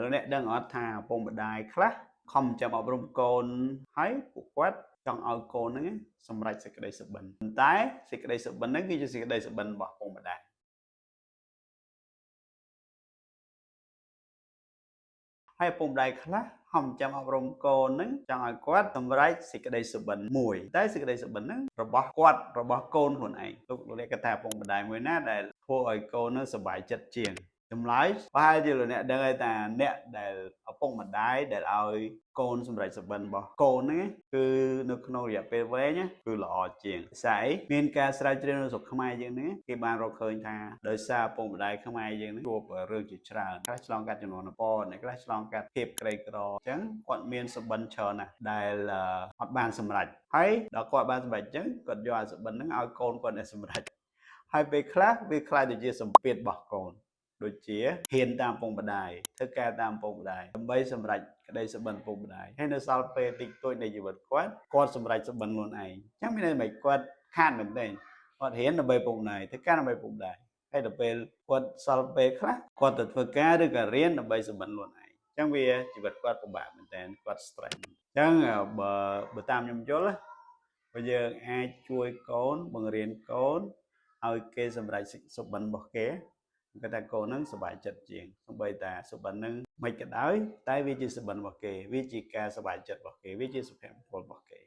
លោកអ្នកដឹងអត់ថាឪពុកម្ដាយខ្លះខំចាំអប់រំកូនហើយពួកគាត់ចង់ឲ្យកូនហ្នឹងសម្រេចសេចក្តីសុបិនប៉ុន្តែសេចក្តីសុបិនហ្នឹងគឺជាសេចក្តីសុបិនរបស់ឪពុកម្ដាយហើយឪពុកម្ដាយខ្លះខំចាំអប់រំកូនហ្នឹងចង់ឲ្យគាត់សម្រេចសេចក្តីសុបិនមួយតែសេចក្តីសុបិនហ្នឹងរបស់គាត់របស់កូនខ្លួនឯងលោកអ្នកគាត់ថាឪពុកម្ដាយមួយណាដែលធ្វើឲ្យកូនហ្នឹងសុបាយចិត្តជាងចម្លើយប្រហែលជាលោកអ្នកដឹងហើយថាអ្នកដែលឪពុកម្ដាយដែលឲ្យកូនសម្រេចសុបិនរបស់កូនហ្នឹងគឺនៅក្នុងរយៈពេលវែងគឺល្អជាងស្អីមានការស្រាវជ្រាវនៅស្រុកខ្មែរយើងនេះគេបានរកឃើញថាដោយសារឪពុកម្ដាយខ្មែរយើងនេះជួបរឿងជាច្រើនខ្លះឆ្លងកាត់ចំនួនពរអ្នកខ្លះឆ្លងកាត់ភាពក្រីក្រអញ្ចឹងគាត់មានសុបិនច្រើនណាស់ដែលអត់បានសម្រេចហើយដល់គាត់បានសម្រេចអញ្ចឹងគាត់យកអាសុបិនហ្នឹងឲ្យកូនគាត់ឲ្យសម្រេចហើយពេលខ្លះវាខ្លាចទៅជាសម្ពាធរបស់កូនដូចជាហ៊ានតាមឪពុកម្ដាយធ្វើការតាមឪពុកម្ដាយដើម្បីសម្រេចក្តីសុបិនឪពុកម្ដាយហើយនៅសល់ពេលតិចតួចនៃជីវិតគាត់សម្រេចសុបិនខ្លួនឯងអញ្ចឹងមានន័យថាគាត់ខាតមែនទេគាត់ហ៊ានដើម្បីឪពុកម្ដាយធ្វើការដើម្បីឪពុកម្ដាយហើយដល់ពេលគាត់សល់ពេលខ្លះគាត់ទៅធ្វើការឬក៏រៀនដើម្បីសុបិនខ្លួនឯងអញ្ចឹងវាជីវិតគាត់ពិបាកមែនតើគាត់ stress អញ្ចឹងបើតាមខ្ញុំយល់បើយើងអាចជួយកូនបង្រៀនកូនឲ្យគេសម្រេចសុបិនរបស់គេគាត់ថាកូនហ្នឹងសុបាយចិត្តជាងសូម្បីតាសុបិនហ្នឹងមិនក៏ដោយតែវាជាសុបិនរបស់គេវាជាការសុបាយចិត្តរបស់គេវាជាសុភមង្គលរបស់គេ